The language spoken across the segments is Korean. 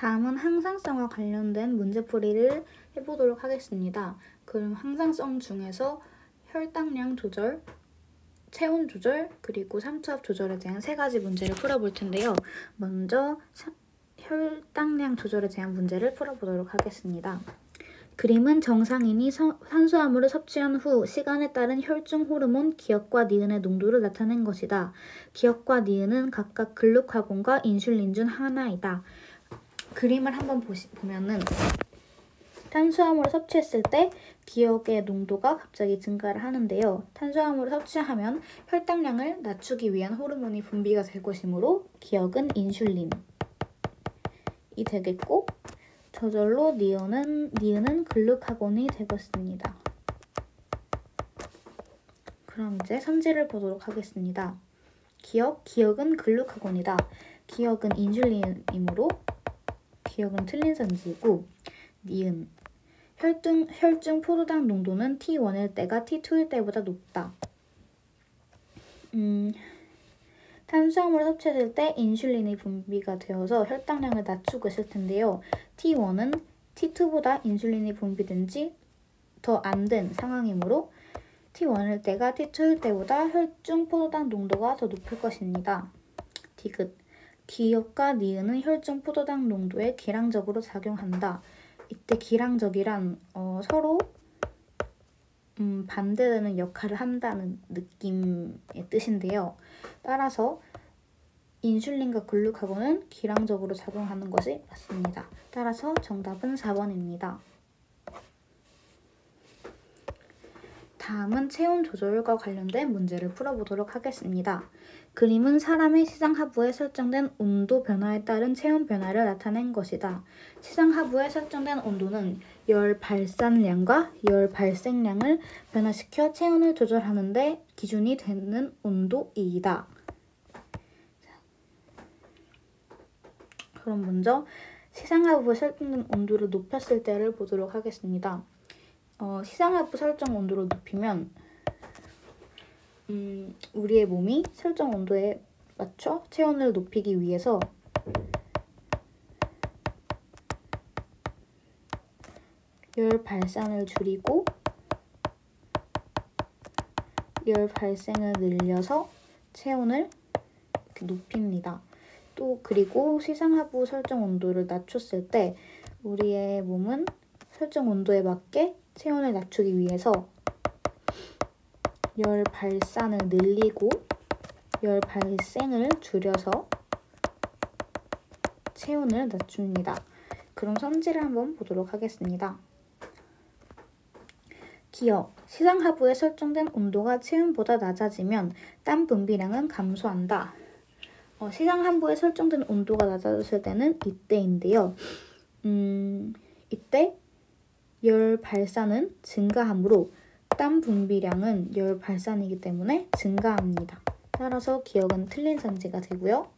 다음은 항상성과 관련된 문제풀이를 해보도록 하겠습니다. 그럼 항상성 중에서 혈당량 조절, 체온 조절, 그리고 삼투압 조절에 대한 세 가지 문제를 풀어볼 텐데요. 먼저 혈당량 조절에 대한 문제를 풀어보도록 하겠습니다. 그림은 정상인이 탄수화물을 섭취한 후 시간에 따른 혈중 호르몬 기억과 니은의 농도를 나타낸 것이다. 기억과 니은은 각각 글루카곤과 인슐린 중 하나이다. 그림을 한번 보면은 탄수화물을 섭취했을 때 기억의 농도가 갑자기 증가를 하는데요. 탄수화물을 섭취하면 혈당량을 낮추기 위한 호르몬이 분비가 될 것이므로 기억은 인슐린이 되겠고, 저절로 니은은 글루카곤이 되겠습니다. 그럼 이제 선지를 보도록 하겠습니다. 기억은 글루카곤이다. 기억은 인슐린이므로 기억은 틀린 선지이고, 니은 혈중 포도당 농도는 T1일 때가 T2일 때보다 높다. 탄수화물을 섭취했을 때 인슐린이 분비가 되어서 혈당량을 낮추고 있을 텐데요. T1은 T2보다 인슐린이 분비된 지 더 안 된 상황이므로 T1일 때가 T2일 때보다 혈중 포도당 농도가 더 높을 것입니다. 디귿 기억과 니은은 혈중 포도당 농도에 기량적으로 작용한다. 이때 기량적이란 서로 반대되는 역할을 한다는 느낌의 뜻인데요. 따라서 인슐린과 글루카곤은 기량적으로 작용하는 것이 맞습니다. 따라서 정답은 4번입니다. 다음은 체온 조절과 관련된 문제를 풀어보도록 하겠습니다. 그림은 사람의 시상하부에 설정된 온도 변화에 따른 체온 변화를 나타낸 것이다. 시상하부에 설정된 온도는 열 발산량과 열 발생량을 변화시켜 체온을 조절하는 데 기준이 되는 온도이다. 그럼 먼저 시상하부에 설정된 온도를 높였을 때를 보도록 하겠습니다. 시상하부 설정 온도를 높이면 우리의 몸이 설정 온도에 맞춰 체온을 높이기 위해서 열 발산을 줄이고 열 발생을 늘려서 체온을 이렇게 높입니다. 또 그리고 시상하부 설정 온도를 낮췄을 때 우리의 몸은 설정 온도에 맞게 체온을 낮추기 위해서 열 발산을 늘리고 열 발생을 줄여서 체온을 낮춥니다. 그럼 선지를 한번 보도록 하겠습니다. 기억, 시상하부에 설정된 온도가 체온보다 낮아지면 땀 분비량은 감소한다. 시상하부에 설정된 온도가 낮아졌을 때는 이때인데요. 이때 열 발산은 증가하므로 땀 분비량은 열 발산이기 때문에 증가합니다. 따라서 기억은 틀린 선지가 되고요.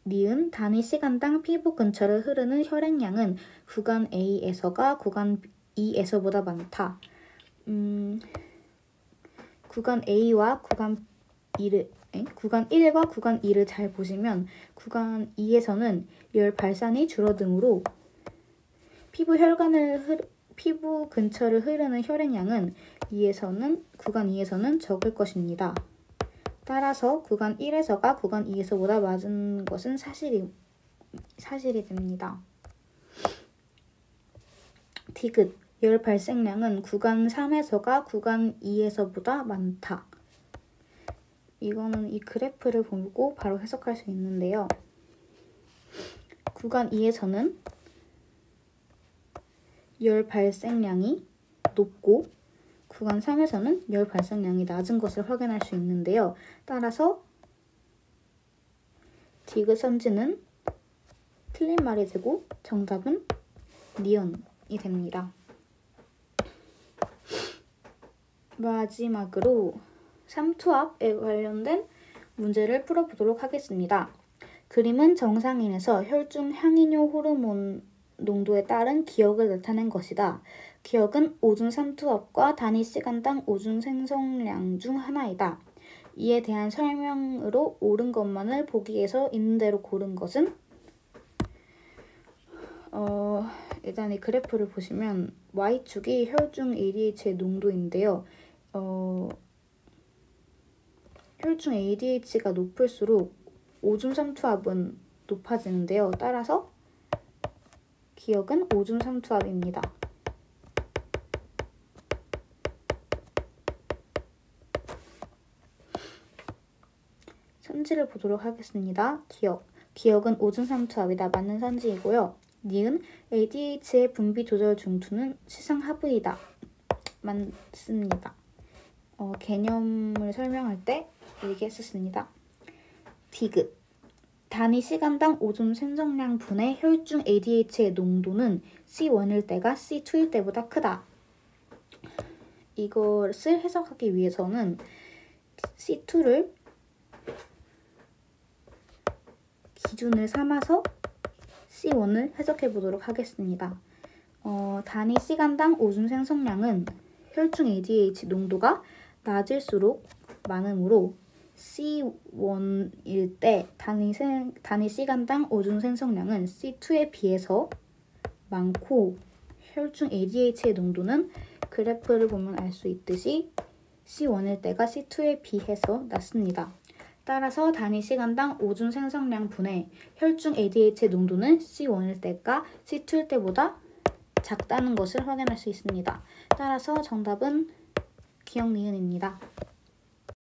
니은 단위 시간당 피부 근처를 흐르는 혈액량은 구간 A에서가 구간 E에서보다 많다. 구간 A와 구간 1과 구간 2를 잘 보시면 구간 2에서는 열 발산이 줄어들므로 피부 근처를 흐르는 혈액량은 구간 2에서는 적을 것입니다. 따라서 구간 1에서가 구간 2에서보다 많은 것은 사실이 됩니다. 디귿 열 발생량은 구간 3에서가 구간 2에서보다 많다. 이거는 이 그래프를 보고 바로 해석할 수 있는데요. 구간 2에서는 열 발생량이 높고 구간 3에서는 열 발생량이 낮은 것을 확인할 수 있는데요. 따라서 디귿 선지는 틀린 말이 되고 정답은 니은이 됩니다. 마지막으로 삼투압에 관련된 문제를 풀어보도록 하겠습니다. 그림은 정상인에서 혈중 향이뇨 호르몬 농도에 따른 기억을 나타낸 것이다. 기억은 오중 삼투압과 단위 시간당 오중 생성량 중 하나이다. 이에 대한 설명으로 옳은 것만을 보기에서 있는 대로 고른 것은 일단 이 그래프를 보시면 Y축이 혈중 ADH의 농도인데요. 혈중 ADH가 높을수록 오줌 삼투압은 높아지는데요. 따라서 기억은 오줌 삼투압입니다. 선지를 보도록 하겠습니다. 기억은 오줌 삼투압이다. 맞는 선지이고요. 니은 ADH의 분비 조절 중투는 시상하부이다. 맞습니다. 개념을 설명할 때 얘기했었습니다. 디귿 단위 시간당 오줌 생성량 분의 혈중 ADH의 농도는 C1일 때가 C2일 때보다 크다. 이것을 해석하기 위해서는 C2를 기준을 삼아서 C1을 해석해 보도록 하겠습니다. 단위 시간당 오줌 생성량은 혈중 ADH 농도가 낮을수록 많으므로 C1일 때 단위 시간당 오줌 생성량은 C2에 비해서 많고 혈중 ADH의 농도는 그래프를 보면 알 수 있듯이 C1일 때가 C2에 비해서 낮습니다. 따라서 단위 시간당 오줌 생성량 분의 혈중 ADH의 농도는 C1일 때가 C2일 때보다 작다는 것을 확인할 수 있습니다. 따라서 정답은 기억 니은입니다.